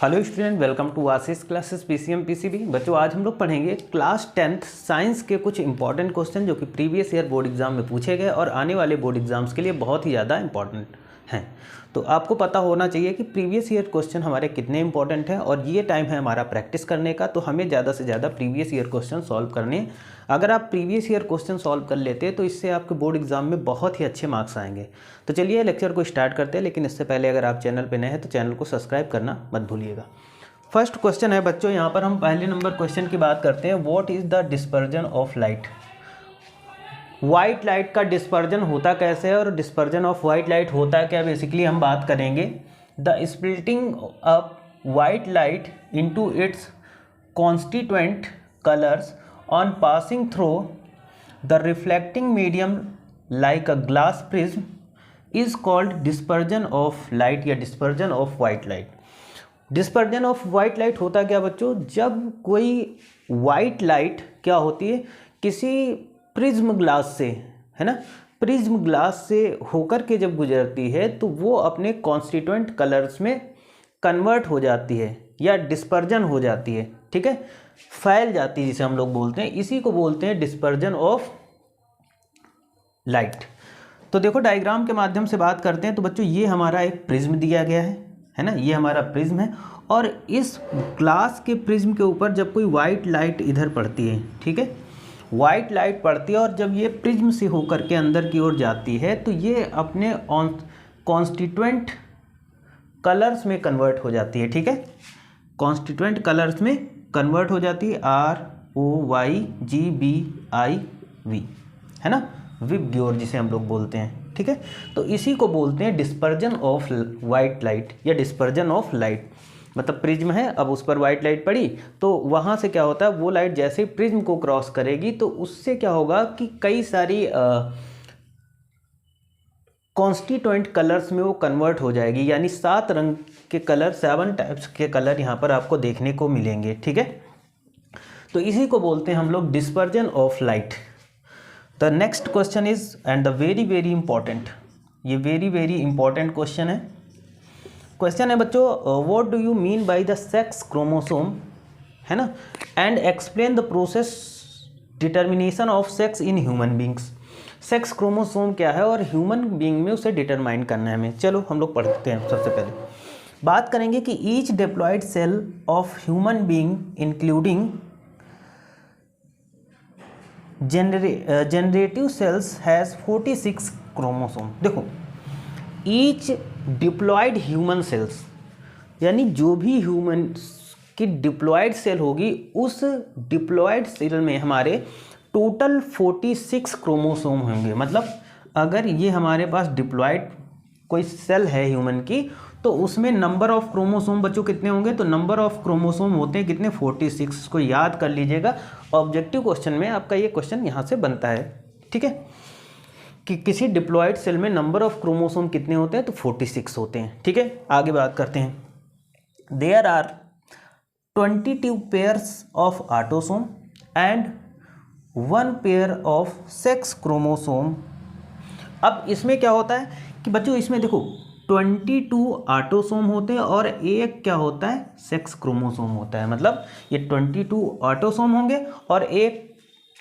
Hello student, welcome to Ashish classes PCM PCB. बच्चों, आज हम लोग पढ़ेंगे क्लास 10th साइंस के कुछ इंपॉर्टेंट क्वेश्चन जो कि प्रीवियस ईयर बोर्ड एग्जाम में पूछे गए और आने वाले बोर्ड एग्जाम्स के लिए बहुत ही ज़्यादा इंपॉर्टेंट हैं। तो आपको पता होना चाहिए कि प्रीवियस ईयर क्वेश्चन हमारे कितने इंपॉर्टेंट हैं और ये टाइम है हमारा प्रैक्टिस करने का। तो हमें ज़्यादा से ज़्यादा प्रीवियस ईयर क्वेश्चन सॉल्व करने। अगर आप प्रीवियस ईयर क्वेश्चन सॉल्व कर लेते हैं तो इससे आपके बोर्ड एग्जाम में बहुत ही अच्छे मार्क्स आएंगे। तो चलिए लेक्चर को स्टार्ट करते हैं, लेकिन इससे पहले अगर आप चैनल पर नए हैं तो चैनल को सब्सक्राइब करना मत भूलिएगा। फर्स्ट क्वेश्चन है बच्चों, यहाँ पर हम पहले नंबर क्वेश्चन की बात करते हैं। What is the dispersion of light. White light का डिस्पर्जन होता कैसे है और डिस्पर्जन ऑफ वाइट लाइट होता क्या, बेसिकली हम बात करेंगे। The splitting up white light into its constituent colours on passing through the reflecting medium like a glass prism is called dispersion of light या dispersion of white light. Dispersion of white light होता क्या बच्चों, जब कोई white light क्या होती है किसी प्रिज्म ग्लास से, है ना, प्रिज्म ग्लास से होकर के जब गुजरती है तो वो अपने कॉन्स्टिट्यूएंट कलर्स में कन्वर्ट हो जाती है या डिस्पर्जन हो जाती है। ठीक है, फैल जाती है जिसे हम लोग बोलते हैं, इसी को बोलते हैं डिस्पर्जन ऑफ लाइट। तो देखो डायग्राम के माध्यम से बात करते हैं। तो बच्चों ये हमारा एक प्रिज्म दिया गया है ना, ये हमारा प्रिज्म है और इस ग्लास के प्रिज्म के ऊपर जब कोई वाइट लाइट इधर पड़ती है, ठीक है, वाइट लाइट पड़ती है और जब ये प्रिज्म से होकर के अंदर की ओर जाती है तो ये अपने कॉन्स्टिट्यूएंट कलर्स में कन्वर्ट हो जाती है। ठीक है, कॉन्स्टिट्यूएंट कलर्स में कन्वर्ट हो जाती है, ROYGBIV, है ना, विबग्योर जिसे हम लोग बोलते हैं। ठीक है, तो इसी को बोलते हैं डिस्पर्जन ऑफ वाइट लाइट या डिस्पर्जन ऑफ लाइट। मतलब प्रिज्म है, अब उस पर वाइट लाइट पड़ी तो वहाँ से क्या होता है, वो लाइट जैसे ही प्रिज्म को क्रॉस करेगी तो उससे क्या होगा कि कई सारी कॉन्स्टिट्यूएंट कलर्स में वो कन्वर्ट हो जाएगी, यानी 7 रंग के कलर, 7 टाइप्स के कलर यहाँ पर आपको देखने को मिलेंगे। ठीक है, तो इसी को बोलते हैं हम लोग dispersion of light. The next question is and the very very important, ये वेरी वेरी इंपॉर्टेंट क्वेश्चन है। क्वेश्चन है बच्चों, what do you mean by the sex chromosome, है ना, and explain the process determination of sex in human beings. Sex chromosome क्या है और human being में उसे डिटरमाइन करना है हमें। चलो हम लोग पढ़ते हैं। सबसे पहले बात करेंगे कि each diploid cell of human being including generative cells has 46 chromosome. देखो, ईच डिप्लॉयड ह्यूमन सेल्स, यानी जो भी ह्यूमन की डिप्लॉयड सेल होगी उस डिप्लॉयड सेल में हमारे टोटल 46 क्रोमोसोम होंगे। मतलब अगर ये हमारे पास डिप्लॉयड कोई सेल है ह्यूमन की तो उसमें नंबर ऑफ क्रोमोसोम बच्चों कितने होंगे, तो नंबर ऑफ क्रोमोसोम होते हैं कितने, 46। इसको याद कर लीजिएगा, ऑब्जेक्टिव क्वेश्चन में आपका ये क्वेश्चन यहाँ से बनता है। ठीक है, कि किसी डिप्लॉयड सेल में नंबर ऑफ क्रोमोसोम कितने होते हैं, तो 46 होते हैं। ठीक है, आगे बात करते हैं। There are 22 pairs of autosome and 1 pair of sex chromosome. अब इसमें क्या होता है कि बच्चों इसमें देखो 22 ऑटोसोम होते हैं और एक क्या होता है, सेक्स क्रोमोसोम होता है। मतलब ये 22 ऑटोसोम होंगे और एक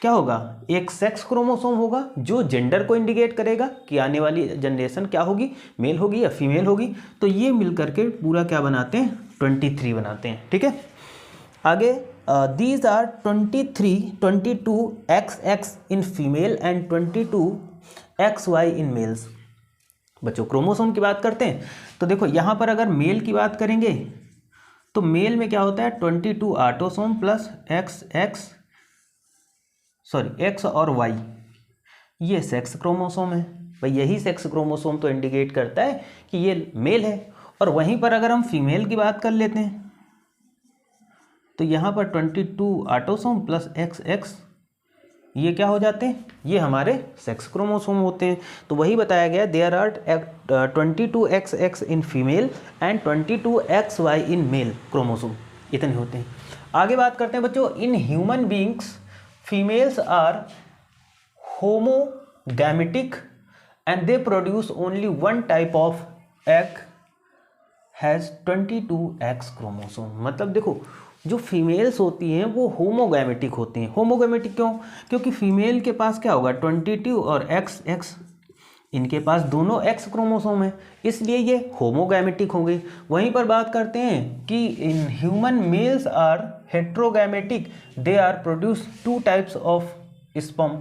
क्या होगा, एक सेक्स क्रोमोसोम होगा जो जेंडर को इंडिकेट करेगा कि आने वाली जनरेशन क्या होगी, मेल होगी या फीमेल होगी। तो ये मिल करके पूरा क्या बनाते हैं, 23 बनाते हैं। ठीक है, आगे these are 22 XX in female and 22 XY in males. बच्चों क्रोमोसोम की बात करते हैं तो देखो यहाँ पर अगर मेल की बात करेंगे तो मेल में क्या होता है, 22 ऑटोसोम प्लस X और Y, ये सेक्स क्रोमोसोम है। भाई यही सेक्स क्रोमोसोम तो इंडिकेट करता है कि ये मेल है। और वहीं पर अगर हम फीमेल की बात कर लेते हैं तो यहाँ पर 22 ऑटोसोम प्लस XX, ये क्या हो जाते हैं, ये हमारे सेक्स क्रोमोसोम होते हैं। तो वही बताया गया, there are 22 XX in female and 22 XY in male chromosome, इतने होते हैं। आगे बात करते हैं बच्चों, in human beings females are homogametic and they produce only 1 type of egg has 22X chromosome. मतलब देखो जो फीमेल्स होती हैं वो होमोगैमेटिक होती हैं। होमोगैमेटिक क्यों? क्योंकि फीमेल के पास क्या होगा 22 और X, इनके पास दोनों X क्रोमोसोम है, इसलिए ये होमोगैमेटिक हो गई। वहीं पर बात करते हैं कि in human males are heterogametic, they are produce 2 types of sperm.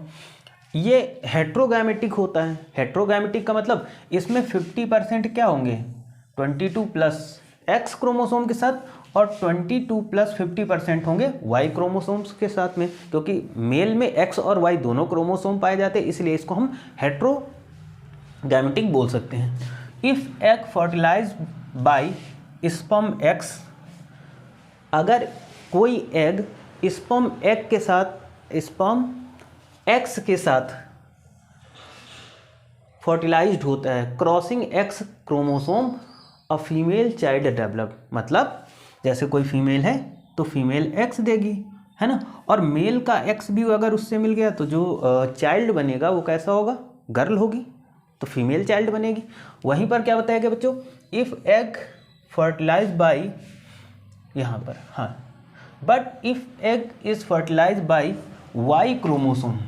ये हेट्रोगैमेटिक होता है। हेट्रोगैमेटिक का मतलब इसमें 50% क्या होंगे 22 प्लस X क्रोमोसोम के साथ और 22 प्लस 50% होंगे Y क्रोमोसोम्स के साथ में, क्योंकि मेल में X और Y दोनों क्रोमोसोम पाए जाते हैं, इसलिए इसको हम हेट्रोगैमेटिक बोल सकते हैं। If egg fertilise by sperm X, अगर कोई एग स्पर्म एग के साथ स्पर्म X के साथ फर्टिलाइज्ड होता है, crossing X chromosome, a female child develop. मतलब जैसे कोई फीमेल है तो फीमेल X देगी, है ना, और मेल का X भी अगर उससे मिल गया तो जो चाइल्ड बनेगा वो कैसा होगा, गर्ल होगी, तो फीमेल चाइल्ड बनेगी। वहीं पर क्या बताया गया बच्चों, इफ़ एग फर्टिलाइज बाई, यहाँ पर हाँ, but if egg is fertilise by Y chromosome,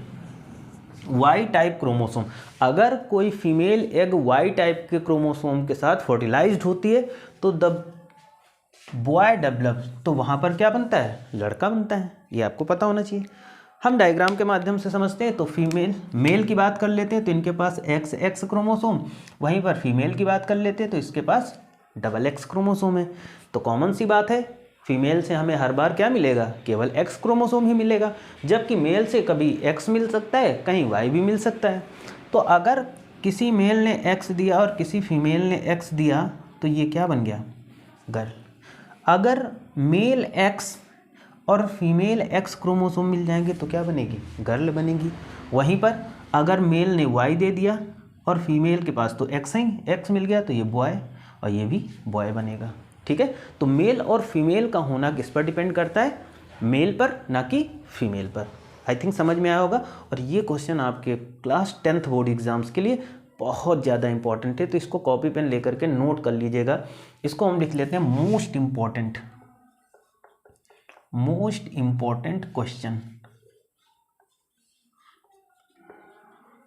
Y type chromosome, अगर कोई फीमेल एग Y टाइप के क्रोमोसोम के साथ फर्टिलाइज्ड होती है तो द बॉय डेवलप्स, तो वहाँ पर क्या बनता है, लड़का बनता है। ये आपको पता होना चाहिए। हम डायग्राम के माध्यम से समझते हैं। तो फीमेल मेल की बात कर लेते हैं तो इनके पास XX क्रोमोसोम, वहीं पर फीमेल की बात कर लेते हैं तो इसके पास XX क्रोमोसोम है। तो कॉमन सी बात है, फीमेल से हमें हर बार क्या मिलेगा, केवल X क्रोमोसोम ही मिलेगा, जबकि मेल से कभी X मिल सकता है, कहीं Y भी मिल सकता है। तो अगर किसी मेल ने X दिया और किसी फीमेल ने X दिया तो ये क्या बन गया, गर्ल। अगर मेल X और फीमेल X क्रोमोसोम मिल जाएंगे तो क्या बनेगी, गर्ल बनेगी। वहीं पर अगर मेल ने Y दे दिया और फीमेल के पास तो X मिल गया तो ये बॉय और ये भी बॉय बनेगा। ठीक है, तो मेल और फीमेल का होना किस पर डिपेंड करता है, मेल पर, ना कि फीमेल पर। आई थिंक समझ में आया होगा। और ये क्वेश्चन आपके क्लास 10th बोर्ड एग्जाम्स के लिए बहुत ज़्यादा इंपॉर्टेंट है, तो इसको कॉपी पेन लेकर के नोट कर लीजिएगा। इसको हम लिख लेते हैं मोस्ट इम्पॉर्टेंट क्वेश्चन,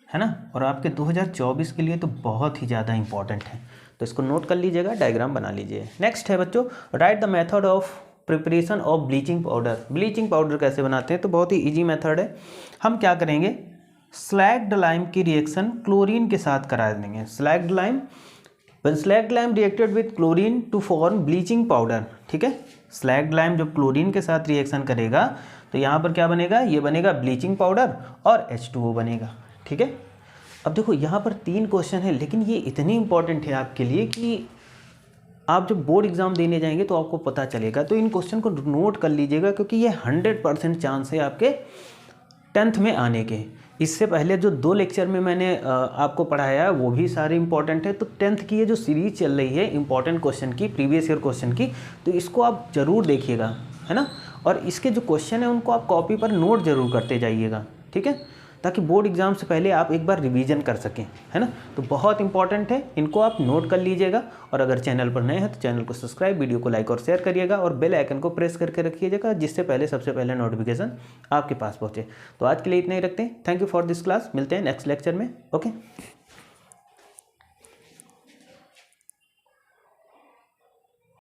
है ना, और आपके 2024 के लिए तो बहुत ही ज़्यादा इंपॉर्टेंट है, तो इसको नोट कर लीजिएगा, डायग्राम बना लीजिए। नेक्स्ट है बच्चों, right the method of preparation of bleaching powder. Bleaching powder कैसे बनाते हैं, तो बहुत ही ईजी मेथड है। हम क्या करेंगे, स्लैग्ड लाइम की रिएक्शन क्लोरीन के साथ करा देंगे। Slaked lime, when slaked lime reacted with chlorine to form bleaching powder. ठीक है, स्लैग्ड लाइम जब क्लोरीन के साथ रिएक्शन करेगा तो यहाँ पर क्या बनेगा, ये बनेगा ब्लीचिंग पाउडर और H2O बनेगा। ठीक है, अब देखो यहाँ पर 3 क्वेश्चन है, लेकिन ये इतनी इंपॉर्टेंट है आपके लिए कि आप जब बोर्ड एग्जाम देने जाएंगे तो आपको पता चलेगा। तो इन क्वेश्चन को नोट कर लीजिएगा, क्योंकि ये 100% चांस है आपके 10th में आने के। इससे पहले जो 2 लेक्चर में मैंने आपको पढ़ाया वो भी सारे इंपॉर्टेंट है। तो 10th की ये जो सीरीज चल रही है इंपॉर्टेंट क्वेश्चन की, प्रीवियस ईयर क्वेश्चन की, तो इसको आप ज़रूर देखिएगा, है ना, और इसके जो क्वेश्चन है उनको आप कॉपी पर नोट ज़रूर करते जाइएगा। ठीक है, ताकि बोर्ड एग्जाम से पहले आप एक बार रिवीजन कर सकें, है ना। तो बहुत इंपॉर्टेंट है, इनको आप नोट कर लीजिएगा। और अगर चैनल पर नए हैं तो चैनल को सब्सक्राइब, वीडियो को लाइक और शेयर करिएगा, और बेल आइकन को प्रेस करके रखिएगा, जिससे पहले सबसे पहले नोटिफिकेशन आपके पास पहुंचे। तो आज के लिए इतना ही रखते हैं। Thank you for this class, मिलते हैं नेक्स्ट लेक्चर में। ओके।